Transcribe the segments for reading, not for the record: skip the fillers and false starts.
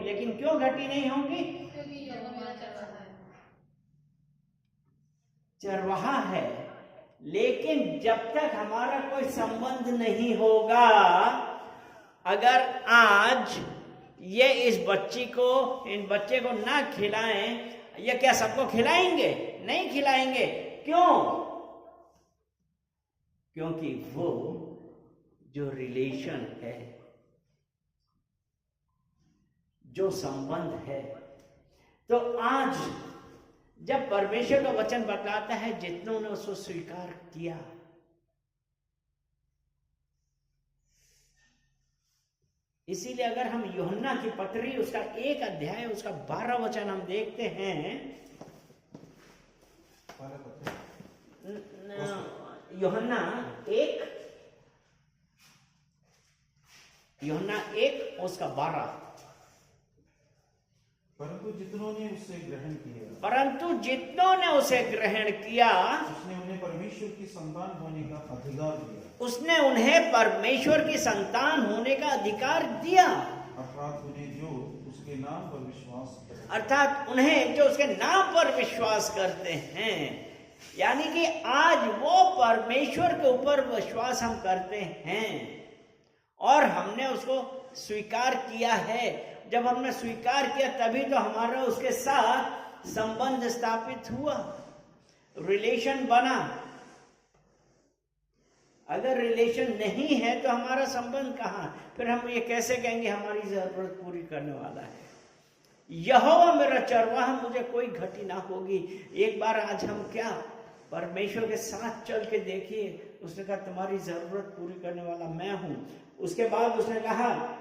लेकिन क्यों घटी नहीं होगी? चरवाहा है, लेकिन जब तक हमारा कोई संबंध नहीं होगा, अगर आज ये इस बच्ची को, इन बच्चे को ना खिलाएं, ये क्या सबको खिलाएंगे? नहीं खिलाएंगे। क्यों? क्योंकि वो जो रिलेशन है, जो संबंध है, तो आज जब परमेश्वर का वचन बतलाता है जितनों ने उसको स्वीकार किया, इसीलिए अगर हम यूहन्ना की पत्री उसका 1 अध्याय उसका 12 वचन हम देखते हैं, यूहन्ना 1 उसका 12, परंतु जितनों ने उसे ग्रहण किया उसने उन्हें परमेश्वर की संतान होने का अधिकार दिया। उसने उन्हें परमेश्वर की संतान होने का अधिकार दिया। अर्थात उन्हें जो उसके नाम पर विश्वास करते हैं। यानी कि आज वो परमेश्वर के ऊपर विश्वास हम करते हैं और हमने उसको स्वीकार किया है। जब हमने स्वीकार किया तभी तो हमारा उसके साथ संबंध स्थापित हुआ, रिलेशन बना। अगर रिलेशन नहीं है तो हमारा संबंध कहाँ? फिर हम ये कैसे कहेंगे हमारी जरूरत पूरी करने वाला है? यहोवा मेरा चरवाहा, मुझे कोई घटी ना होगी। एक बार आज हम क्या परमेश्वर के साथ चल के देखिए, उसने कहा तुम्हारी जरूरत पूरी करने वाला मैं हूं। उसके बाद उसने कहा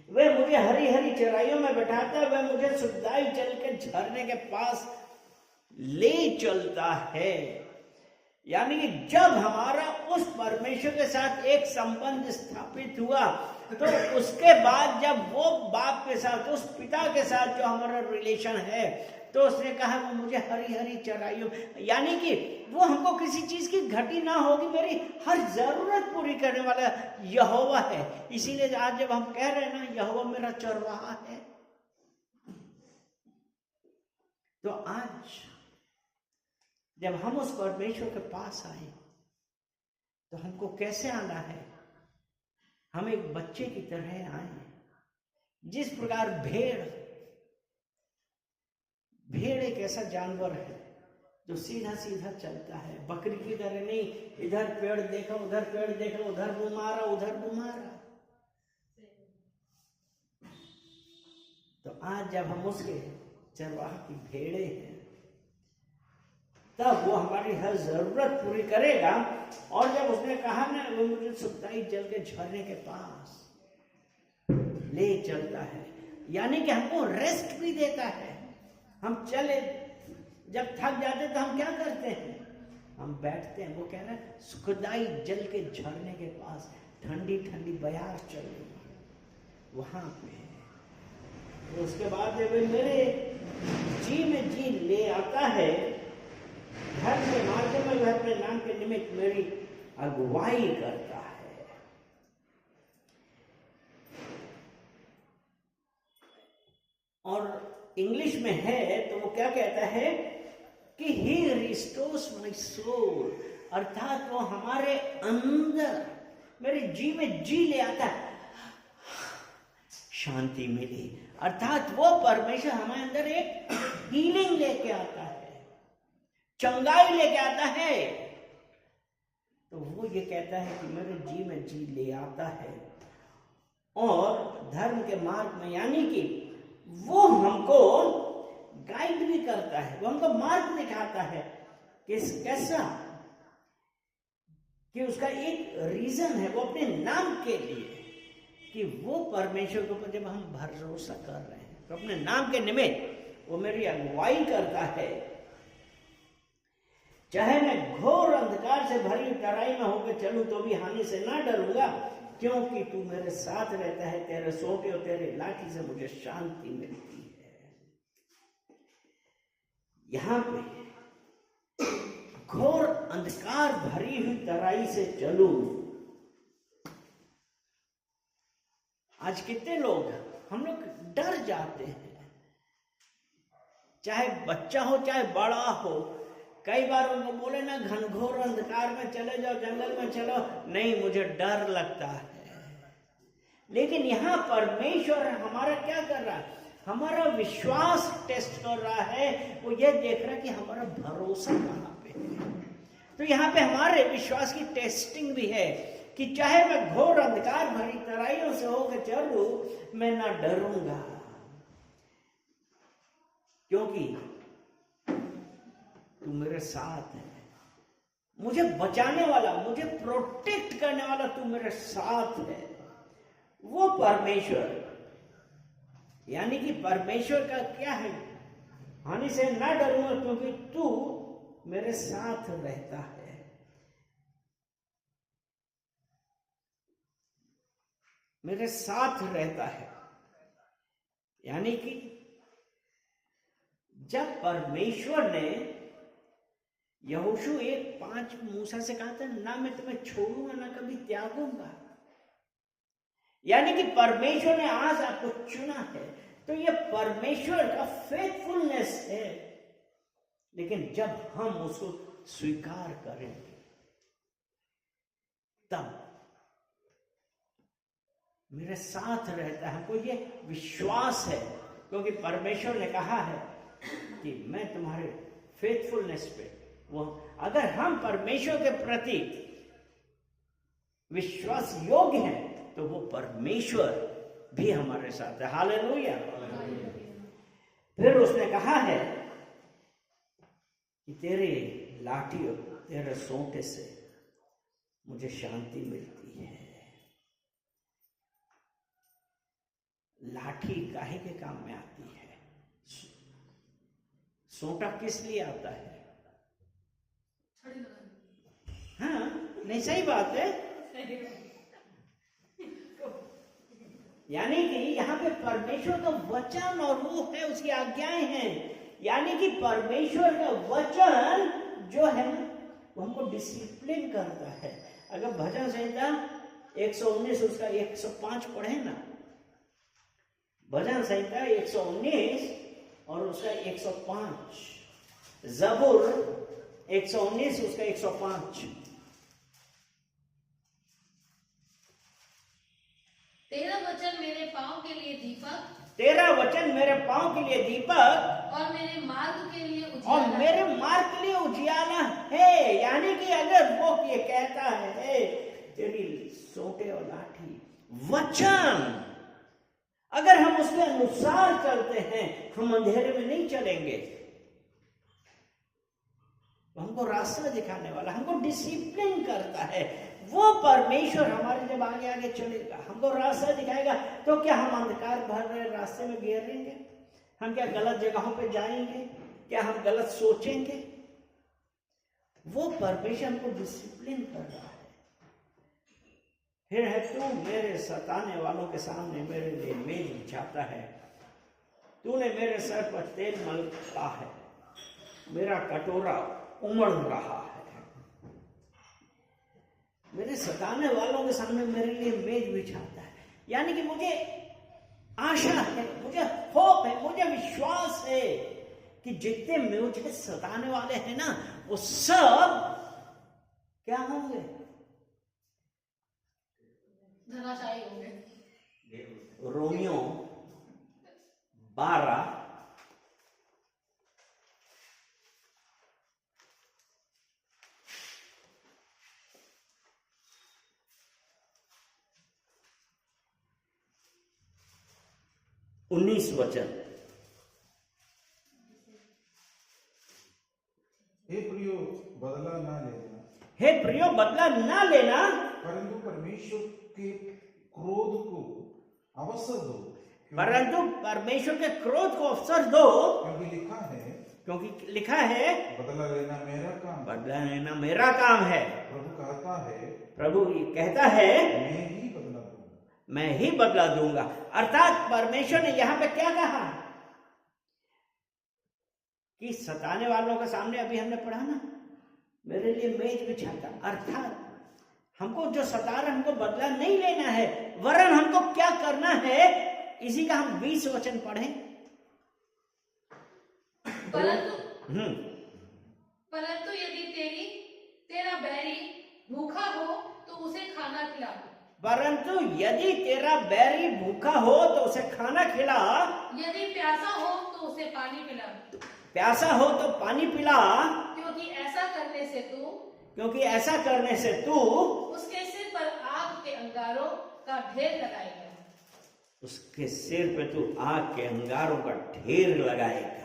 वह मुझे हरी हरी चराइयों में बैठाता है, वह मुझे सुखदाई जल के झरने के पास ले चलता है। यानी कि जब हमारा उस परमेश्वर के साथ एक संबंध स्थापित हुआ तो उसके बाद जब वो बाप के साथ, उस पिता के साथ जो हमारा रिलेशन है, तो उसने कहा वो मुझे हरी हरी चराइयों, यानी कि वो हमको किसी चीज की घटी ना होगी, मेरी हर जरूरत पूरी करने वाला यहोवा है। इसीलिए आज जब हम कह रहे हैं ना यहोवा मेरा चरवाहा है, तो आज जब हम उस परमेश्वर के पास आए तो हमको कैसे आना है? हम एक बच्चे की तरह आए। जिस प्रकार भेड़ एक ऐसा जानवर है जो सीधा सीधा चलता है, बकरी की तरह नहीं, इधर पेड़ देखा उधर पेड़ देखा, उधर घुमारा उधर घुमारा। तो आज जब हम उसके चरवाहा की भेड़े हैं तब वो हमारी हर जरूरत पूरी करेगा। और जब उसने कहा ना वो मुझे सुखदाई जल के झरने के पास ले चलता है, यानी कि हमको रेस्ट भी देता है। हम चले, जब थक जाते तो हम क्या करते हैं? हम बैठते हैं। वो कह रहा है सुखदाई जल के झरने के पास ठंडी ठंडी बयार चल रही है, वहां पे। तो उसके बाद मेरे जी में जी ले आता है, घर के माध्यम में वह अपने नाम के निमित्त मेरी अगुवाई करता है। और इंग्लिश में है तो वो क्या कहता है कि he restores my soul, अर्थात वो हमारे अंदर मेरे जी में जी ले आता है, शांति मिली। अर्थात वो परमेश्वर हमारे अंदर एक हीलिंग लेके आता है, चंगाई लेके आता है। तो वो ये कहता है कि मेरे जी में जी ले आता है और धर्म के मार्ग में, यानी कि वो हमको गाइड भी करता है, वो हमको मार्ग दिखाता है। कैसा कि उसका एक रीजन है, वो अपने नाम के लिए, कि वो परमेश्वर के ऊपर जब हम भरोसा कर रहे हैं तो अपने नाम के निमित्त वो मेरी अगुवाई करता है। चाहे मैं घोर अंधकार से भरी तराई में होकर चलूं तो भी हानि से ना डरूंगा, क्योंकि तू मेरे साथ रहता है, तेरे सोटे और तेरे लाठी से मुझे शांति मिलती है। यहां पे घोर अंधकार भरी हुई तराई से चलूं। आज कितने लोग, हम लोग जाते हैं, चाहे बच्चा हो चाहे बड़ा हो। कई बार उनको बोले ना घनघोर अंधकार में चले जाओ, जंगल में चलो, नहीं मुझे डर लगता है। लेकिन यहाँ परमेश्वर हमारा क्या कर रहा है? हमारा विश्वास टेस्ट कर रहा है। वो ये देख रहा है कि हमारा भरोसा कहाँ पे है। तो यहाँ पे हमारे विश्वास की टेस्टिंग भी है कि चाहे मैं घोर अंधकार भरी तराइयों से होकर चलूं, मैं ना डरूंगा, क्योंकि तू मेरे साथ है। मुझे बचाने वाला, मुझे प्रोटेक्ट करने वाला तू मेरे साथ है। वो परमेश्वर, यानी कि परमेश्वर का क्या है? हानि से ना डरूंगा क्योंकि तू मेरे साथ रहता है। मेरे साथ रहता है, यानी कि जब परमेश्वर ने यहोशू 1:5 मूसा से कहा था, ना मैं तुम्हें छोड़ूंगा ना कभी त्यागूंगा, यानी कि परमेश्वर ने आज आपको चुना है। तो ये परमेश्वर का फेथफुलनेस है। लेकिन जब हम उसको स्वीकार करेंगे तब मेरे साथ रहता है। हमको ये विश्वास है, क्योंकि परमेश्वर ने कहा है कि मैं तुम्हारे फेथफुलनेस पे, वो अगर हम परमेश्वर के प्रति विश्वास योग्य हैं तो वो परमेश्वर भी हमारे साथ है। हालेलुया। फिर उसने कहा है कि तेरे लाठी और तेरे सोंटे से मुझे शांति मिलती है। लाठी काहे के काम में आती है? सोंटा किस लिए आता है? हाँ, नहीं, सही बात है। यानी कि यहाँ पे परमेश्वर का वचन और वो है, उसकी आज्ञाएं हैं। यानी कि परमेश्वर का वचन जो है वो हमको डिसिप्लिन करता है। अगर भजन संहिता 119 उसका 105 पढ़े ना, भजन संहिता 119 और उसका 105, जबूर 119 उसका 105। तेरा वचन मेरे पाँव के लिए दीपक, तेरा वचन मेरे पाँव के लिए दीपक और मेरे मार्ग के लिए उजियाला, और मेरे मार्ग के लिए उजियाला है। यानी कि अगर वो ये कहता है तेरी सोंटे और लाठी, वचन, अगर हम उसके अनुसार चलते हैं, हम अंधेरे में नहीं चलेंगे। हमको रास्ता दिखाने वाला, हमको डिसिप्लिन करता है वो परमेश्वर। हमारे जब आगे आगे चलेगा, हमको रास्ता दिखाएगा, तो क्या हम अंधकार भर रहे रास्ते में गिरेंगे? हम क्या गलत जगहों पे जाएंगे? क्या हम गलत सोचेंगे? वो परमेश्वर हमको डिसिप्लिन कर रहा है। फिर है, तू मेरे सताने वालों के सामने मेरे लिए मेज बिछाता है, तूने मेरे सर पर तेल मलता है, मेरा कटोरा उमड़ रहा है। मेरे सताने वालों के सामने मेरे लिए मेज बिछाता है, यानी कि मुझे आशा है, मुझे होप है, मुझे विश्वास है कि जितने मुझे सताने वाले हैं ना, वो सब क्या होंगे? धराशायी होंगे। रोमियो 12 19 वचन। हे प्रियो, बदला ना लेना, हे प्रियो, बदला ना लेना, परंतु परमेश्वर के क्रोध को अवसर दो, परंतु परमेश्वर के क्रोध को अवसर दो, क्योंकि लिखा है बदला लेना मेरा काम, बदला लेना मेरा काम है। प्रभु कहता है, प्रभु कहता है मैं ही बदला दूंगा, मैं ही बदला दूंगा। अर्थात परमेश्वर ने यहां पे क्या कहा कि सताने वालों के सामने, अभी हमने पढ़ा ना, मेरे लिए मेज बिछाता। अर्थात हमको जो सता रहा, हमको बदला नहीं लेना है, वरन हमको क्या करना है? इसी का हम 20 वचन पढ़ें। परंतु यदि तेरा बैरी भूखा हो तो उसे खाना खिला, परंतु यदि तेरा बैरी भूखा हो तो उसे खाना खिला, यदि प्यासा हो तो उसे पानी पिला, प्यासा हो तो पानी पिला, क्योंकि ऐसा करने से तू उसके सिर पर आग के अंगारों का ढेर लगाएगा, उसके सिर पे तू आग के अंगारों का ढेर लगाएगा।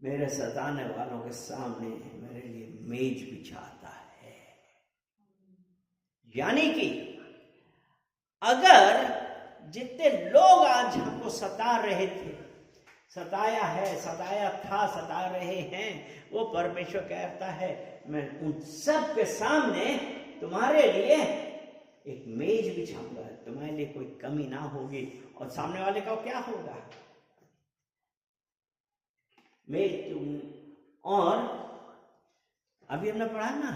मेरे सताने वालों के सामने मेरे लिए मेज बिछाता है। यानी कि अगर जितने लोग आज हमको सता रहे थे, सताया है, सताया था, सता रहे हैं, वो परमेश्वर कहता है मैं उन सब के सामने तुम्हारे लिए एक मेज बिछाऊंगा, तुम्हारे लिए कोई कमी ना होगी। और सामने वाले का क्या होगा? मेज। और अभी हमने पढ़ा ना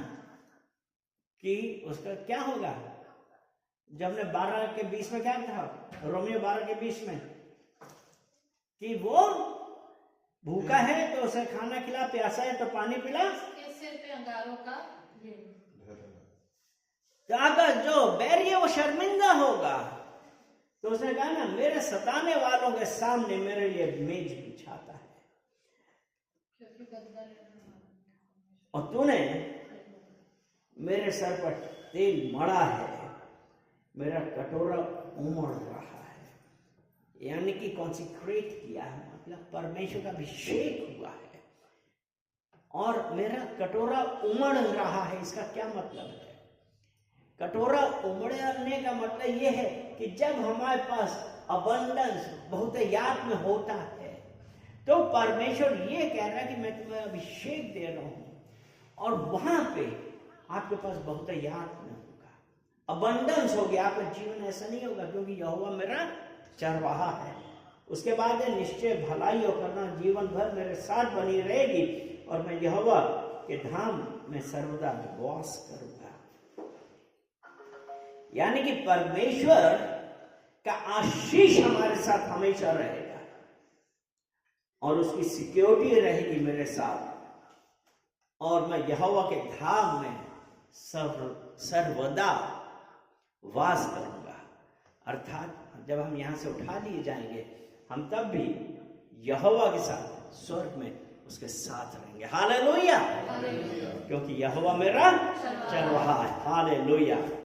कि उसका क्या होगा, जब हमने 12 के 20 में क्या था, रोमियो 12 के 20 में, कि वो भूखा है तो उसे खाना खिला, प्यासा है तो पानी पिला, उसके सिर पे अंगारों का ढेर। तो अगर जो बैरी है वो शर्मिंदा होगा तो उसने कहा ना मेरे सताने वालों के सामने मेरे लिए मेज बिछाता है। और तूने मेरे सर पर तेल मड़ा है, मेरा कटोरा उमड़ रहा है। यानी कि कॉन्सिक्रेट किया है, मतलब परमेश्वर का अभिषेक हुआ है और मेरा कटोरा उमड़ रहा है। इसका क्या मतलब है? कटोरा उमड़ने का मतलब यह है कि जब हमारे पास अबंडेंस, बहुतायत में होता है, तो परमेश्वर ये कह रहा है कि मैं तुम्हें अभिषेक दे रहा हूं और वहां पे आपके पास बहुतायत में होगा, अबंडेंस हो गया। आपका जीवन ऐसा नहीं होगा क्योंकि यहोवा मेरा चरवाहा है। उसके बाद निश्चय भलाई और करना जीवन भर मेरे साथ बनी रहेगी और मैं यहोवा के धाम में सर्वदा वास करूंगा। यानी कि परमेश्वर का आशीष हमारे साथ हमेशा रहेगा और उसकी सिक्योरिटी रहेगी मेरे साथ, और मैं यहोवा के धाम में सर्वदा वास करूंगा। अर्थात जब हम यहां से उठा लिए जाएंगे, हम तब भी यहोवा के साथ स्वर्ग में उसके साथ रहेंगे। हालेलुया, क्योंकि यहोवा मेरा चरवाहा है। हालेलुया।